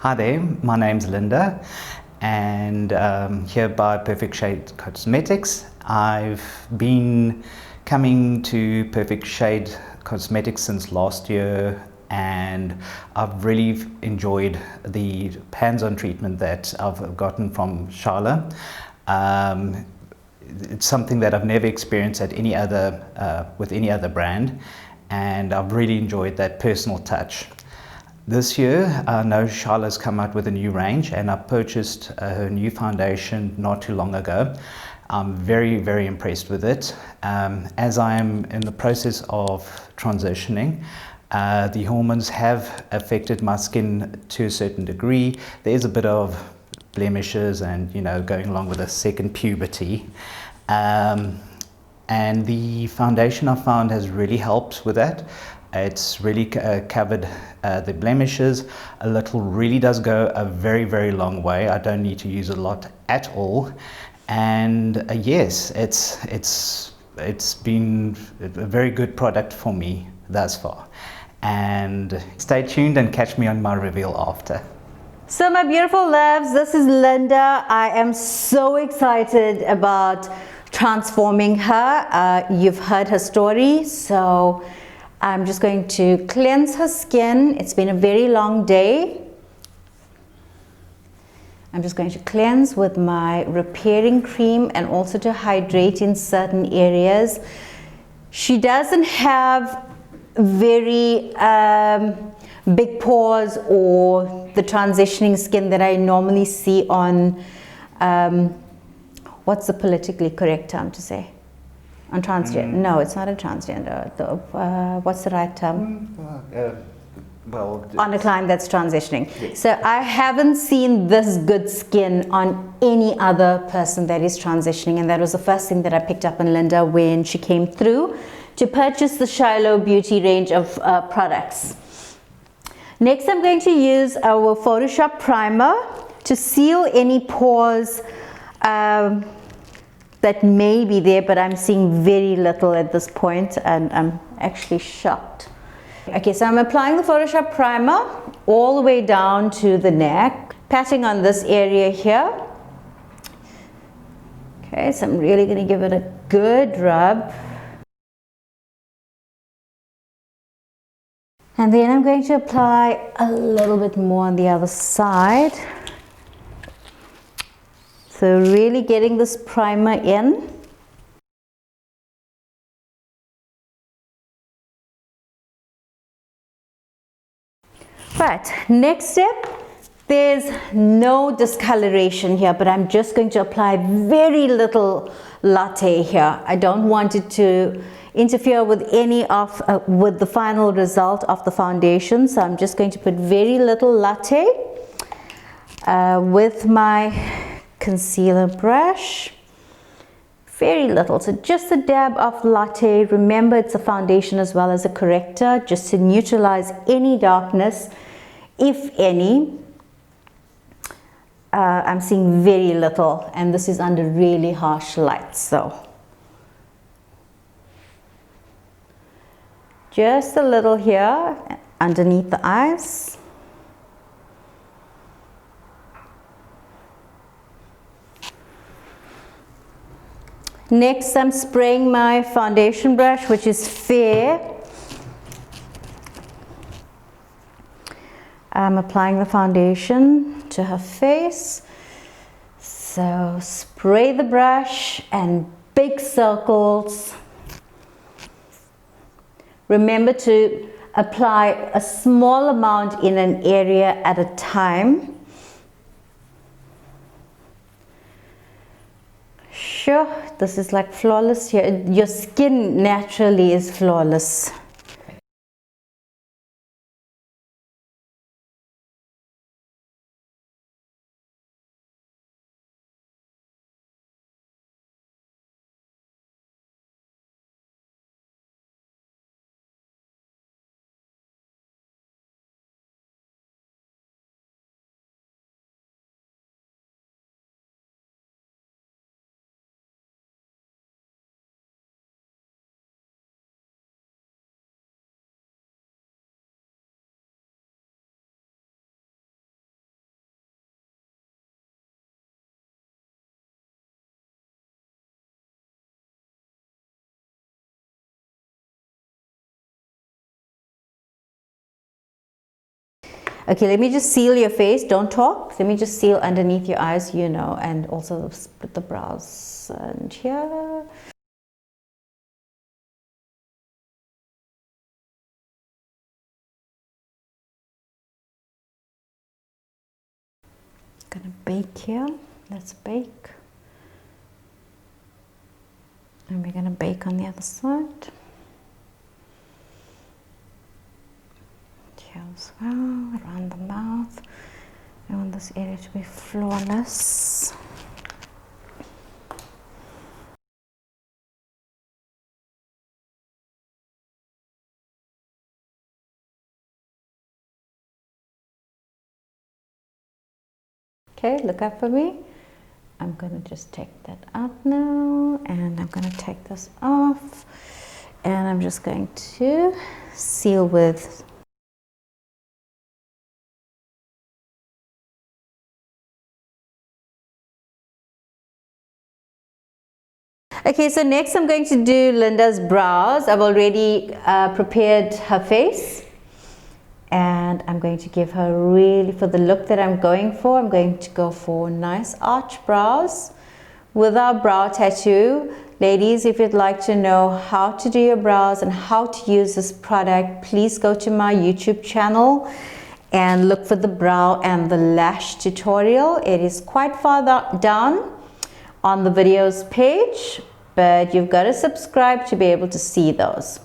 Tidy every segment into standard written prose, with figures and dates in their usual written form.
Hi there, my name's Linda, and here by Perfect Shade Cosmetics. I've been coming to Perfect Shade Cosmetics since last year, and I've really enjoyed the hands-on treatment that I've gotten from Shiloh. It's something that I've never experienced at any other with any other brand, and I've really enjoyed that personal touch. This year, I know Shiloh's come out with a new range, and I purchased her new foundation not too long ago. I'm very impressed with it. As I am in the process of transitioning, the hormones have affected my skin to a certain degree. There's a bit of blemishes and, going along with a second puberty. And the foundation I found has really helped with that. It's really covered the blemishes. A little really does go a very long way. I don't need to use a lot at all. And yes, it's been a very good product for me thus far. And stay tuned and catch me on my reveal after. So my beautiful loves, this is Linda. I am so excited about transforming her. You've heard her story, so I'm just going to cleanse her skin. It's been a very long day. I'm just going to cleanse with my repairing cream and also to hydrate in certain areas. She doesn't have very big pores or the transitioning skin that I normally see on, what's the politically correct term to say? On transgender? No, it's not a transgender. What's the right term? On a client that's transitioning. Yes. So I haven't seen this good skin on any other person that is transitioning, and that was the first thing that I picked up on Linda when she came through to purchase the Shiloh Beauty range of products. Next, I'm going to use our Photoshop primer to seal any pores that may be there, but I'm seeing very little at this point, and I'm actually shocked. Okay, so I'm applying the Photoshop primer all the way down to the neck, patting on this area here. Okay, so I'm really going to give it a good rub. And then I'm going to apply a little bit more on the other side. So really getting this primer in. Right, next step, there's no discoloration here, but I'm just going to apply very little latte here. I don't want it to interfere with any of with the final result of the foundation, so I'm just going to put very little latte with my concealer brush. Very little, so just a dab of latte. Remember, it's a foundation as well as a corrector, just to neutralize any darkness, if any. I'm seeing very little, and this is under really harsh light, so just a little here underneath the eyes. Next, I'm spraying my foundation brush, which is fair. I'm applying the foundation to her face. So spray the brush and big circles. Remember to apply a small amount in an area at a time. Sure, this is like flawless here. Your skin naturally is flawless. Okay, let me just seal your face. Don't talk. Let me just seal underneath your eyes, you know, and also put the brows and here. Gonna bake here. Let's bake. And we're gonna bake on the other side. Here as well, around the mouth. I want this area to be flawless. Okay, look up for me. I'm going to just take that out now, and I'm going to take this off, and I'm just going to seal with okay, so next I'm going to do Linda's brows. I've already prepared her face, and I'm going to give her really, for the look that I'm going for, I'm going to go for nice arch brows with our brow tattoo. Ladies, if you'd like to know how to do your brows and how to use this product, please go to my YouTube channel and look for the brow and the lash tutorial. It is quite far down on the videos page, but you've got to subscribe to be able to see those.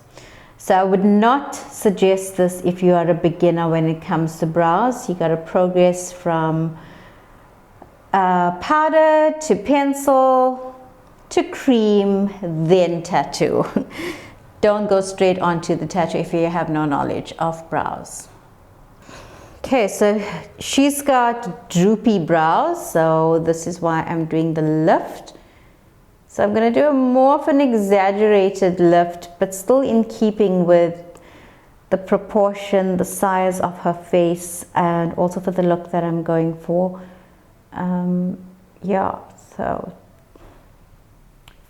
So I would not suggest this if you are a beginner when it comes to brows. You got to progress from powder to pencil to cream, then tattoo. Don't go straight onto the tattoo if you have no knowledge of brows. Okay, so she's got droopy brows, so this is why I'm doing the lift. So I'm going to do more of an exaggerated lift, but still in keeping with the proportion, the size of her face, and also for the look that I'm going for. Yeah, so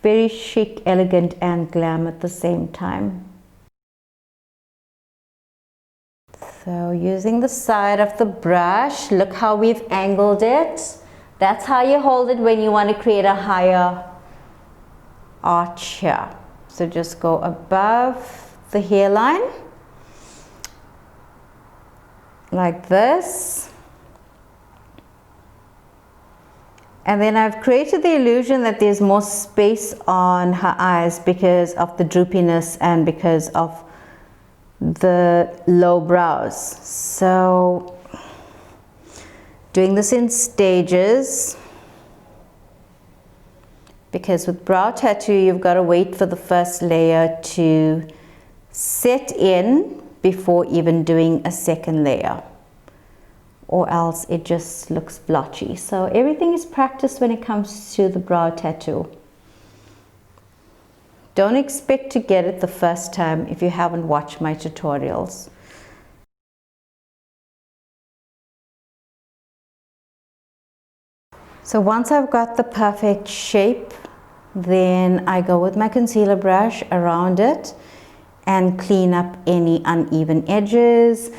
very chic, elegant, and glam at the same time. So using the side of the brush, look how we've angled it. That's how you hold it when you want to create a higher arch here. So just go above the hairline like this, and then I've created the illusion that there's more space on her eyes because of the droopiness and because of the low brows. So doing this in stages, because with brow tattoo you've got to wait for the first layer to set in before even doing a second layer, or else it just looks blotchy. So everything is practice when it comes to the brow tattoo. Don't expect to get it the first time if you haven't watched my tutorials. So once I've got the perfect shape, then I go with my concealer brush around it and clean up any uneven edges,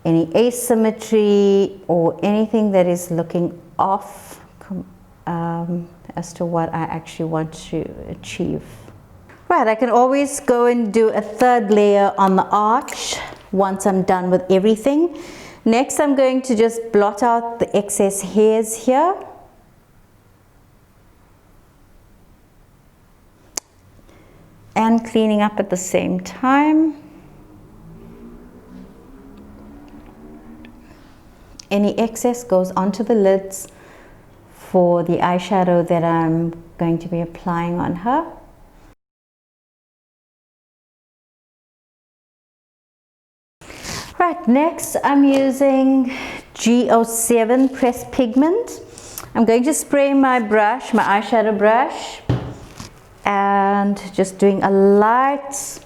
any asymmetry, or anything that is looking off as to what I actually want to achieve. Right, I can always go and do a third layer on the arch once I'm done with everything. Next, I'm going to just blot out the excess hairs here. And cleaning up at the same time. Any excess goes onto the lids for the eyeshadow that I'm going to be applying on her. Right, next I'm using G07 pressed pigment. I'm going to spray my brush, my eyeshadow brush, and just doing a light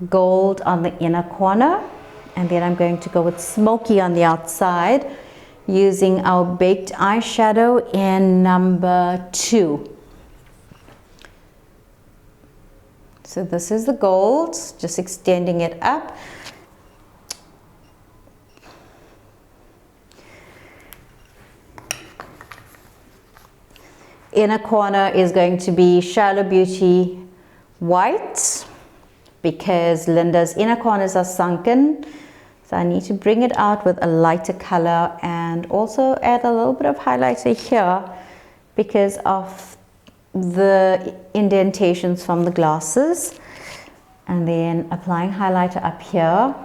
gold on the inner corner, and then I'm going to go with smoky on the outside using our baked eyeshadow in number 2. So this is the gold, just extending it up. inner corner is going to be Shiloh Beauty white, because Linda's inner corners are sunken. So I need to bring it out with a lighter color and also add a little bit of highlighter here because of the indentations from the glasses. And then applying highlighter up here.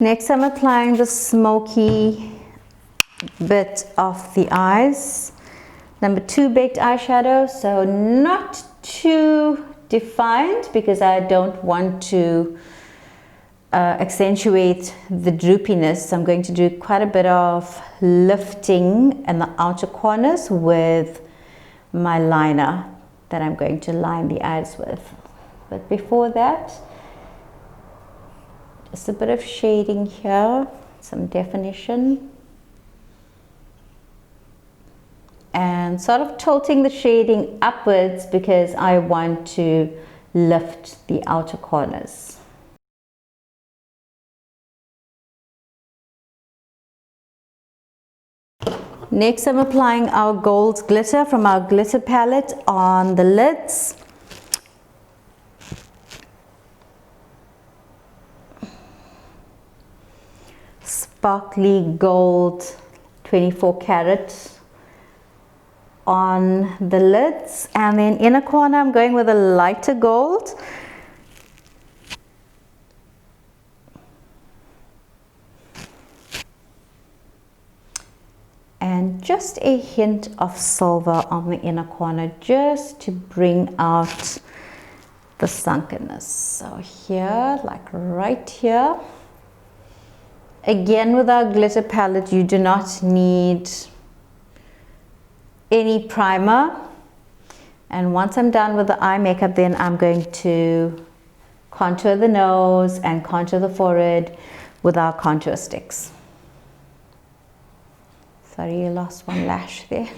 Next, I'm applying the smoky bit of the eyes. Number 2 baked eyeshadow, so not too defined because I don't want to accentuate the droopiness. I'm going to do quite a bit of lifting in the outer corners with my liner that I'm going to line the eyes with. But before that, just a bit of shading here, some definition, and sort of tilting the shading upwards because I want to lift the outer corners. Next, I'm applying our gold glitter from our glitter palette on the lids. Sparkly gold 24 karat on the lids, and then inner corner I'm going with a lighter gold. And just a hint of silver on the inner corner just to bring out the sunkenness. So here, like right here. Again, with our glitter palette, you do not need any primer. And once I'm done with the eye makeup, then I'm going to contour the nose and contour the forehead with our contour sticks. Sorry, you lost one lash there.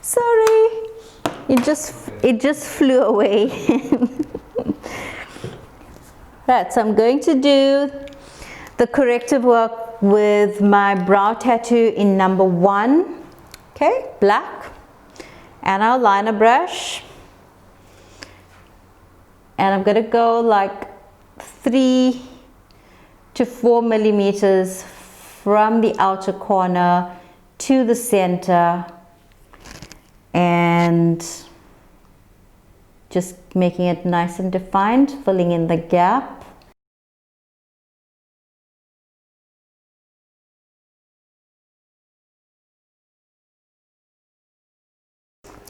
Sorry, it just flew away. Right, so I'm going to do the corrective work with my brow tattoo in number 1. Okay, black, and our liner brush. And I'm going to go like 3 to 4 millimeters from the outer corner to the center, and just making it nice and defined, filling in the gap.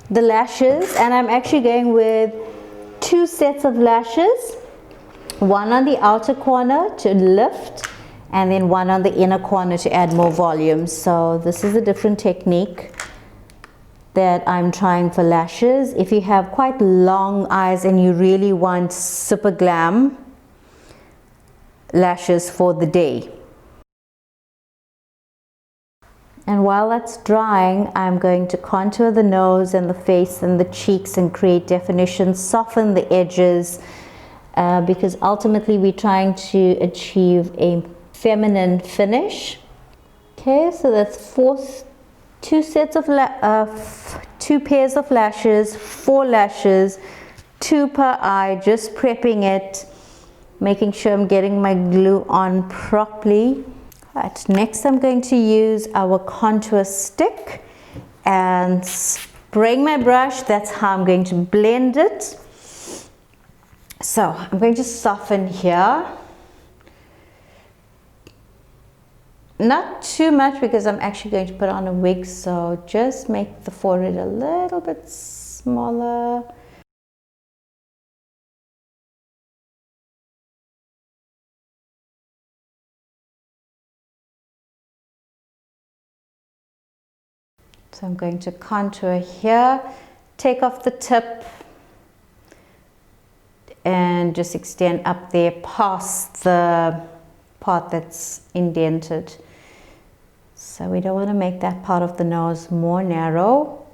The lashes, and I'm actually going with 2 sets of lashes, one on the outer corner to lift, and then one on the inner corner to add more volume. So this is a different technique that I'm trying for lashes. If you have quite long eyes and you really want super glam lashes for the day. And while that's drying, I'm going to contour the nose and the face and the cheeks and create definition, soften the edges, because ultimately we're trying to achieve a feminine finish. Okay, so that's 2 pairs of lashes, 4 lashes, 2 per eye, just prepping it, making sure I'm getting my glue on properly. Right, next I'm going to use our contour stick and spraying my brush. That's how I'm going to blend it. So I'm going to soften here. Not too much because I'm actually going to put on a wig, so just make the forehead a little bit smaller. So I'm going to contour here, take off the tip and just extend up there past the part that's indented. So we don't want to make that part of the nose more narrow.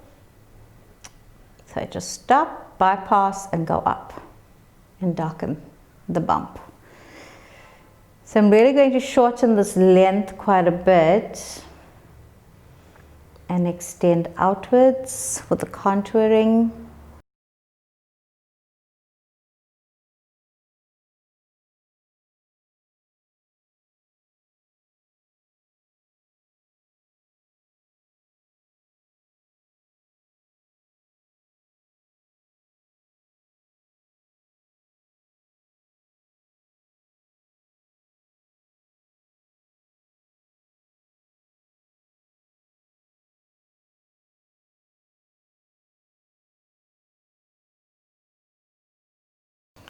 So just stop, bypass, and go up and darken the bump. So I'm really going to shorten this length quite a bit and extend outwards with the contouring.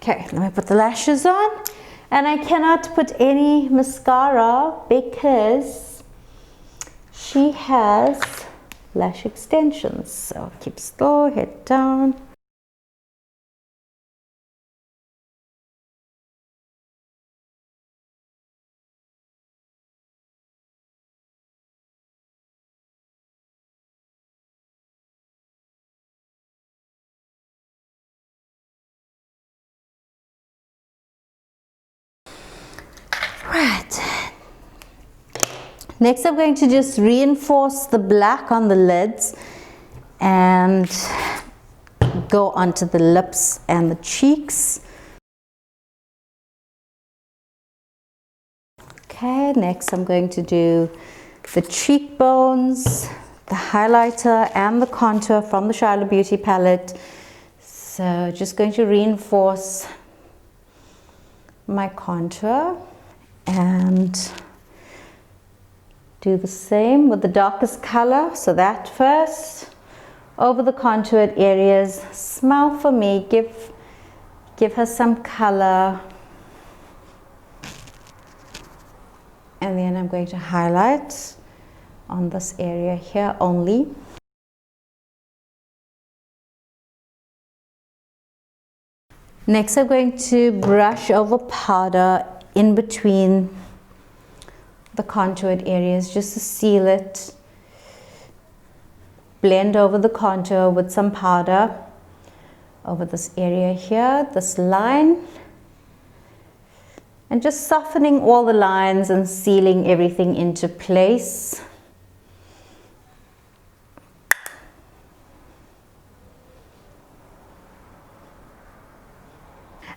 Okay, let me put the lashes on. And I cannot put any mascara because she has lash extensions. So keep still, head down. Right. Next I'm going to just reinforce the black on the lids and go onto the lips and the cheeks. Okay, next I'm going to do the cheekbones, the highlighter and the contour from the Shiloh Beauty palette. So just going to reinforce my contour and do the same with the darkest color. So that first, over the contoured areas, smile for me, give her some color. And then I'm going to highlight on this area here only. Next I'm going to brush over powder in between the contoured areas just to seal it. Blend over the contour with some powder over this area here, this line. And just softening all the lines and sealing everything into place.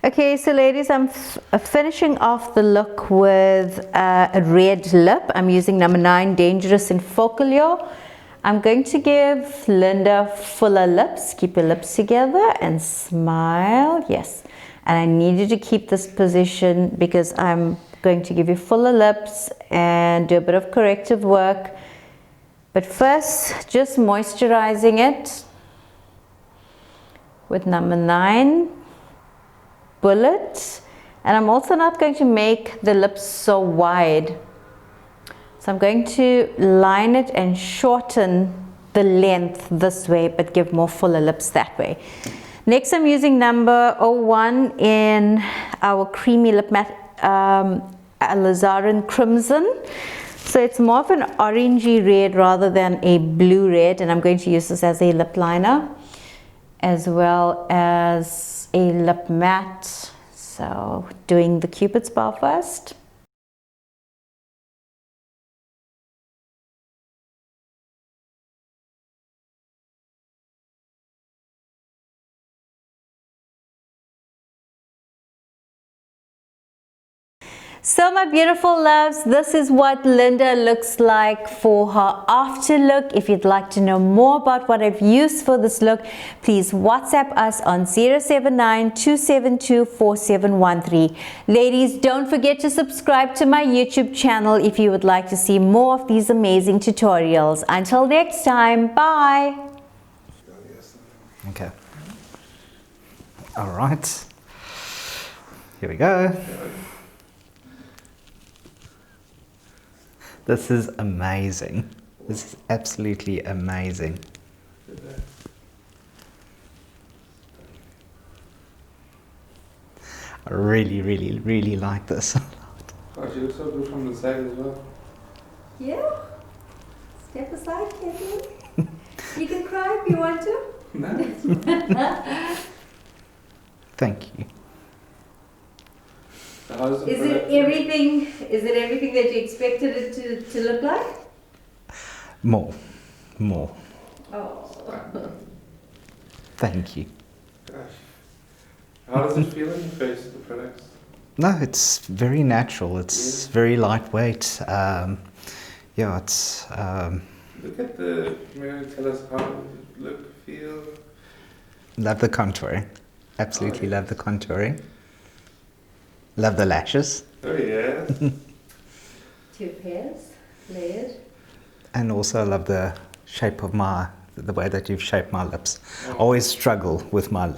Okay, so ladies, I'm finishing off the look with a red lip. I'm using number 9, Dangerous in Folklore. I'm going to give Linda fuller lips. Keep your lips together and smile. Yes. And I need you to keep this position because I'm going to give you fuller lips and do a bit of corrective work. But first, just moisturizing it with number 9. Bullet. And I'm also not going to make the lips so wide. So I'm going to line it and shorten the length this way, but give more fuller lips that way. Next, I'm using number 01 in our creamy lip matte alizarin crimson. So it's more of an orangey red rather than a blue red, and I'm going to use this as a lip liner as well as a lip matte. So doing the Cupid's bow first. So my beautiful loves, this is what Linda looks like for her after look. If you'd like to know more about what I've used for this look, please WhatsApp us on 079-272-4713. Ladies, don't forget to subscribe to my YouTube channel if you would like to see more of these amazing tutorials. Until next time, bye. Okay. All right. Here we go. This is amazing. This is absolutely amazing. I really, really, really like this. Oh, she looks so good from the side as well. Yeah. Step aside, Kevin. You can cry if you want to. No. Thank you. So how's the Is it product? everything? Is it everything that you expected it to look like? More. Oh. Thank you. Gosh. How does it feel in your face, the products? No, it's very natural. It's very lightweight. Yeah, it's. Look at the mirror, tell us how it look, feel. Love the contouring. Absolutely Oh, love the contouring. Love the lashes. Oh yeah. 2 pairs, layered. And also love the shape of the way that you've shaped my lips. I Oh. always struggle with my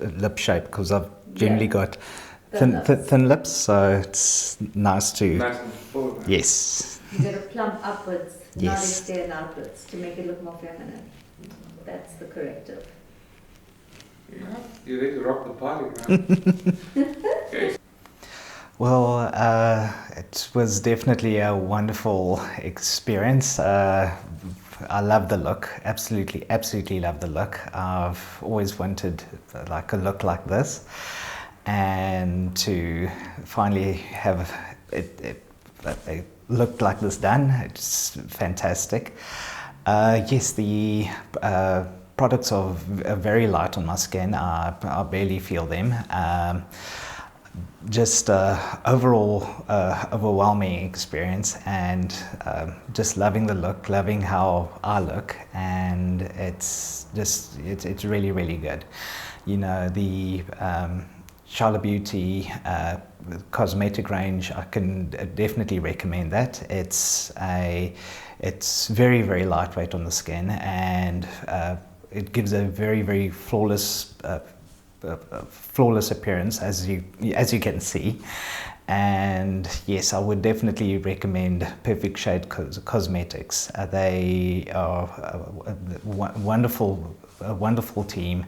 lip shape because I've generally got thin lips, so it's nice to. Nice and full. Man. Yes. You got to plump upwards, not Yes. extend outwards to make it look more feminine. That's the corrective. Yeah, you're ready to rock the party now. Okay. Well, it was definitely a wonderful experience. I love the look, absolutely love the look. I've always wanted like a look like this, and to finally have it look like this done, it's fantastic. Yes, the products are very light on my skin. I barely feel them. Just overall overwhelming experience, and just loving the look, loving how I look, and it's really good. You know, the Shiloh Beauty cosmetic range, I can definitely recommend that. It's very lightweight on the skin, and it gives a very flawless appearance, as you can see. And yes, I would definitely recommend Perfect Shade Cosmetics. They are a wonderful team,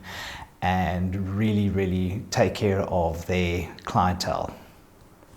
and really take care of their clientele.